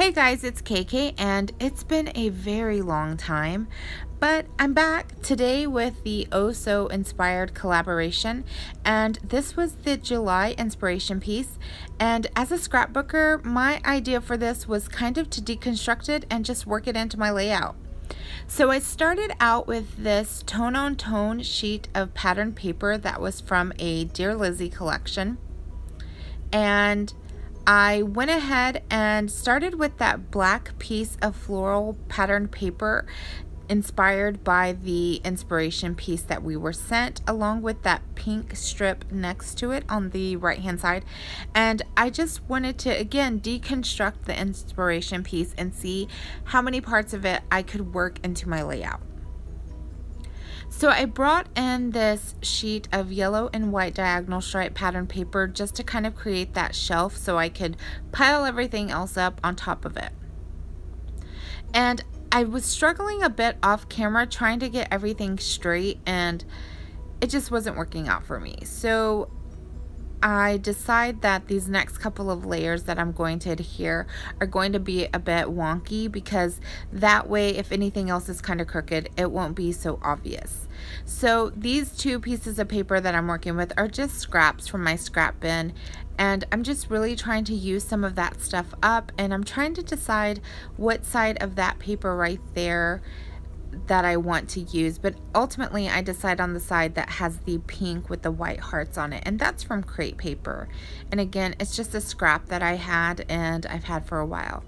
Hey guys, it's KK, and it's been a very long time, but I'm back today with the Oh So Inspired collaboration, and this was the July inspiration piece. And as a scrapbooker, my idea for this was kind of to deconstruct it and just work it into my layout. So I started out with this tone-on-tone sheet of patterned paper that was from a Dear Lizzie collection, and I went ahead and started with that black piece of floral patterned paper inspired by the inspiration piece that we were sent, along with that pink strip next to it on the right hand side. And I just wanted to again deconstruct the inspiration piece and see how many parts of it I could work into my layout. So I brought in this sheet of yellow and white diagonal stripe pattern paper just to kind of create that shelf so I could pile everything else up on top of it. And I was struggling a bit off camera trying to get everything straight, and it just wasn't working out for me. So I decide that these next couple of layers that I'm going to adhere are going to be a bit wonky, because that way if anything else is kind of crooked, it won't be so obvious. So these two pieces of paper that I'm working with are just scraps from my scrap bin, and I'm just really trying to use some of that stuff up, and I'm trying to decide what side of that paper right there that I want to use, but ultimately I decide on the side that has the pink with the white hearts on it, and that's from crepe paper. And again, it's just a scrap that I had and I've had for a while.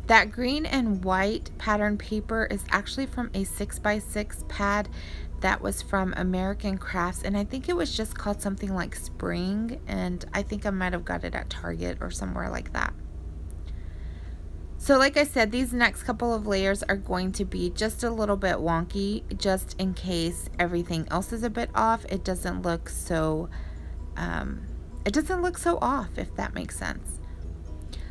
That green and white pattern paper is actually from a 6x6 pad that was from American Crafts, and I think it was just called something like Spring, and I think I might have got it at Target or somewhere like that. So like I said, these next couple of layers are going to be just a little bit wonky, just in case everything else is a bit off. It doesn't look so off, if that makes sense.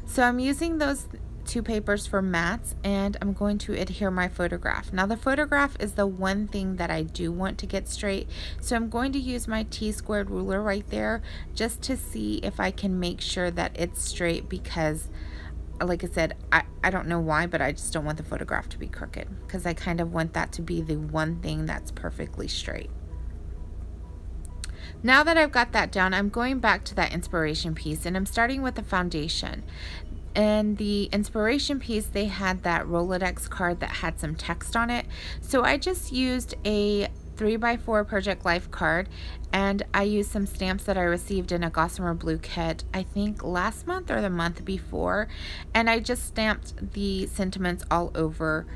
So I'm using those two papers for mats, and I'm going to adhere my photograph. Now the photograph is the one thing that I do want to get straight, so I'm going to use my T-squared ruler right there just to see if I can make sure that it's straight, because like I said, I don't know why, but I just don't want the photograph to be crooked, because I kind of want that to be the one thing that's perfectly straight. Now that I've got that down, I'm going back to that inspiration piece, and I'm starting with the foundation. In the inspiration piece, they had that Rolodex card that had some text on it, so I just used a 3x4 Project Life card, and I used some stamps that I received in a Gossamer Blue kit, I think last month or the month before, and I just stamped the sentiments all over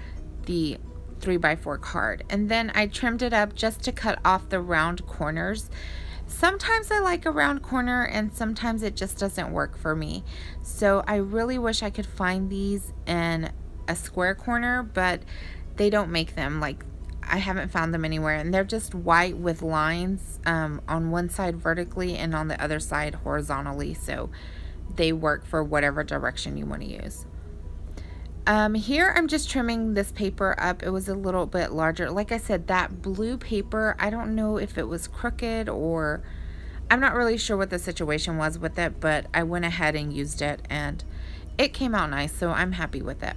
the 3x4 card, and then I trimmed it up just to cut off the round corners. Sometimes I like a round corner and sometimes it just doesn't work for me, so I really wish I could find these in a square corner, but they don't make them. Like, I haven't found them anywhere, and they're just white with lines on one side vertically and on the other side horizontally, so they work for whatever direction you want to use. Here I'm just trimming this paper up. It was a little bit larger. Like I said, that blue paper, I don't know if it was crooked, or I'm not really sure what the situation was with it, but I went ahead and used it and it came out nice, so I'm happy with it.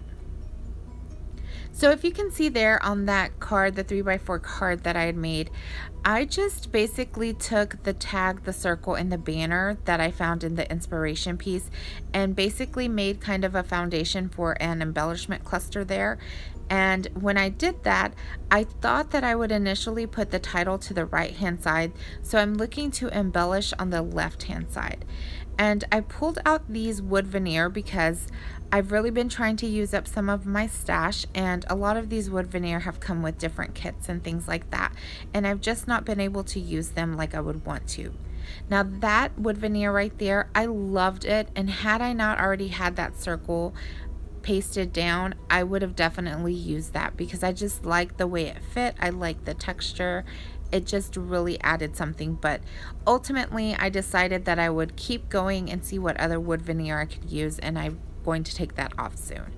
So if you can see there on that card, the 3x4 card that I had made, I just basically took the tag, the circle, and the banner that I found in the inspiration piece and basically made kind of a foundation for an embellishment cluster there. And when I did that, I thought that I would initially put the title to the right hand side, so I'm looking to embellish on the left hand side. And I pulled out these wood veneer because I've really been trying to use up some of my stash, and a lot of these wood veneer have come with different kits and things like that, and I've just not been able to use them like I would want to. Now that wood veneer right there, I loved it, and had I not already had that circle pasted down, I would have definitely used that because I just like the way it fit. I like the texture. It just really added something, but ultimately I decided that I would keep going and see what other wood veneer I could use, and I'm going to take that off soon.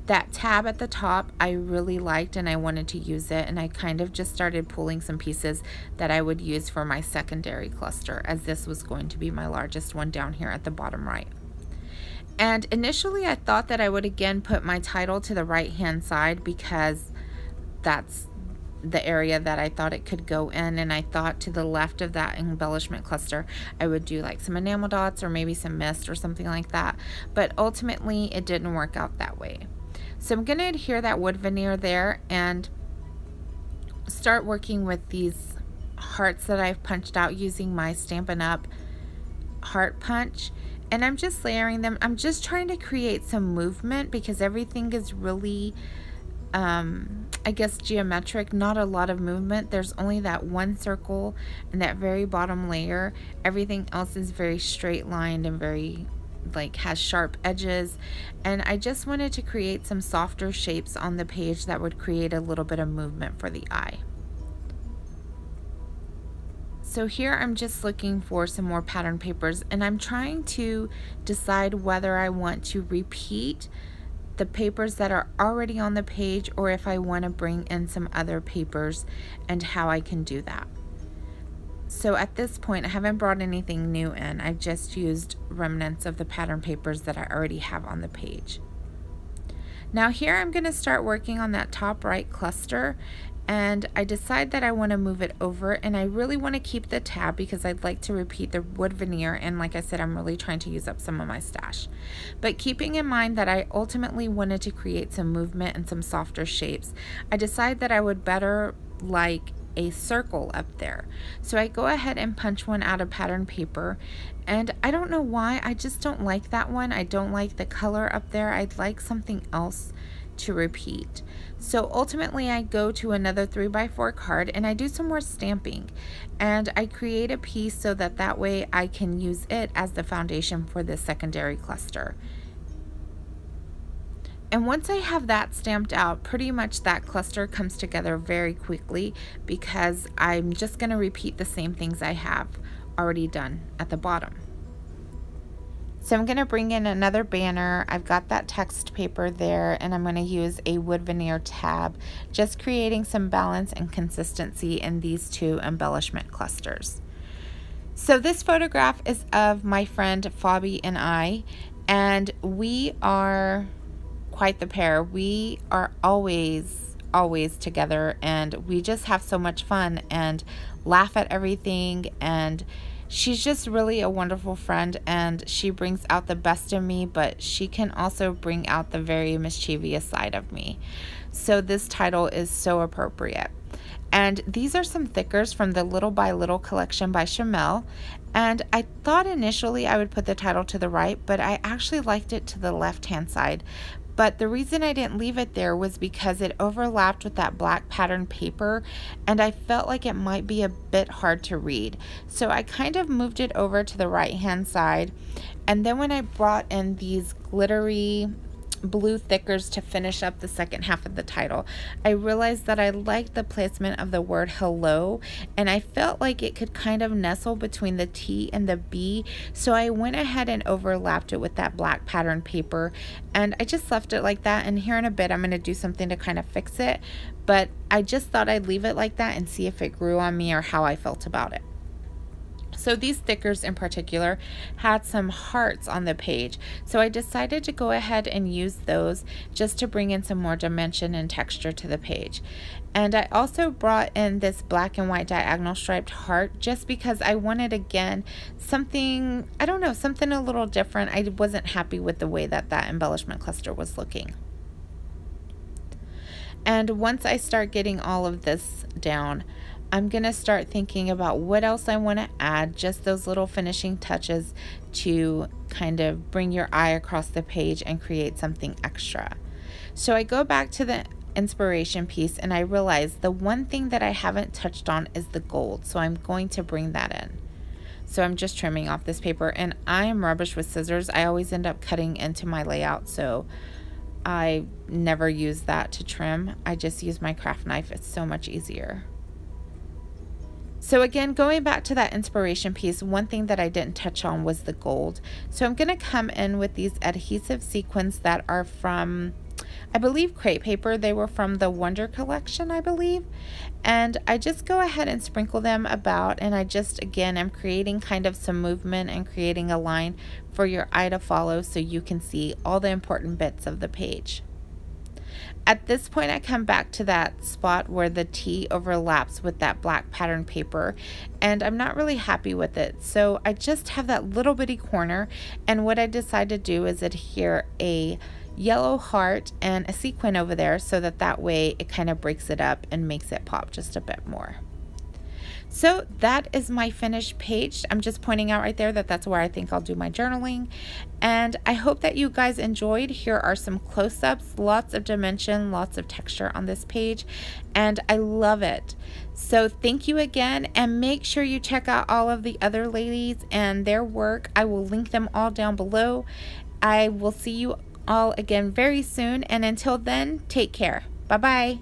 That tab at the top I really liked and I wanted to use it, and I kind of just started pulling some pieces that I would use for my secondary cluster, as this was going to be my largest one down here at the bottom right. And initially I thought that I would again put my title to the right hand side because that's the area that I thought it could go in, and I thought to the left of that embellishment cluster I would do like some enamel dots or maybe some mist or something like that, but ultimately it didn't work out that way. So I'm going to adhere that wood veneer there and start working with these hearts that I've punched out using my Stampin' Up! Heart punch, and I'm just layering them. I'm just trying to create some movement because everything is really I guess geometric, not a lot of movement. There's only that one circle and that very bottom layer. Everything else is very straight lined and very like has sharp edges, and I just wanted to create some softer shapes on the page that would create a little bit of movement for the eye. So here I'm just looking for some more pattern papers, and I'm trying to decide whether I want to repeat the papers that are already on the page or if I want to bring in some other papers and how I can do that. So at this point I haven't brought anything new in. I've just used remnants of the pattern papers that I already have on the page. Now here I'm going to start working on that top right cluster, and I decide that I want to move it over, and I really want to keep the tab because I'd like to repeat the wood veneer, and like I said, I'm really trying to use up some of my stash. But keeping in mind that I ultimately wanted to create some movement and some softer shapes, I decided that I would better like a circle up there. So I go ahead and punch one out of pattern paper, and I don't know why, I just don't like that one. I don't like the color up there. I'd like something else to repeat. So ultimately I go to another 3x4 card and I do some more stamping, and I create a piece so that that way I can use it as the foundation for the secondary cluster. And once I have that stamped out, pretty much that cluster comes together very quickly because I'm just going to repeat the same things I have already done at the bottom. So I'm going to bring in another banner. I've got that text paper there, and I'm going to use a wood veneer tab, just creating some balance and consistency in these two embellishment clusters. So this photograph is of my friend Fabi and I, and we are quite the pair. We are always together, and we just have so much fun and laugh at everything, and she's just really a wonderful friend, and she brings out the best in me, but she can also bring out the very mischievous side of me. So this title is so appropriate. And these are some thickers from the Little by Little collection by Chamel. And I thought initially I would put the title to the right, but I actually liked it to the left-hand side. But the reason I didn't leave it there was because it overlapped with that black pattern paper, and I felt like it might be a bit hard to read. So I kind of moved it over to the right-hand side. And then when I brought in these glittery blue thickers to finish up the second half of the title, I realized that I liked the placement of the word hello, and I felt like it could kind of nestle between the T and the B, so I went ahead and overlapped it with that black pattern paper, and I just left it like that. And here in a bit I'm going to do something to kind of fix it, but I just thought I'd leave it like that and see if it grew on me or how I felt about it. So these stickers in particular had some hearts on the page, so I decided to go ahead and use those just to bring in some more dimension and texture to the page. And I also brought in this black and white diagonal striped heart just because I wanted, again, something, I don't know, something a little different. I wasn't happy with the way that that embellishment cluster was looking. And once I start getting all of this down, I'm going to start thinking about what else I want to add, just those little finishing touches to kind of bring your eye across the page and create something extra. So I go back to the inspiration piece and I realize the one thing that I haven't touched on is the gold, so I'm going to bring that in. So I'm just trimming off this paper, and I am rubbish with scissors. I always end up cutting into my layout, so I never use that to trim. I just use my craft knife. It's so much easier. So again, going back to that inspiration piece, one thing that I didn't touch on was the gold. So I'm going to come in with these adhesive sequins that are from, I believe, crepe paper. They were from the Wonder collection, I believe. And I just go ahead and sprinkle them about, and I just, again, I'm creating kind of some movement and creating a line for your eye to follow so you can see all the important bits of the page. At this point, I come back to that spot where the T overlaps with that black pattern paper, and I'm not really happy with it. So I just have that little bitty corner, and what I decide to do is adhere a yellow heart and a sequin over there so that way it kind of breaks it up and makes it pop just a bit more. So that is my finished page. I'm just pointing out right there that that's where I think I'll do my journaling. And I hope that you guys enjoyed. Here are some close-ups, lots of dimension, lots of texture on this page, and I love it. So thank you again, and make sure you check out all of the other ladies and their work. I will link them all down below. I will see you all again very soon, and until then, take care. Bye-bye.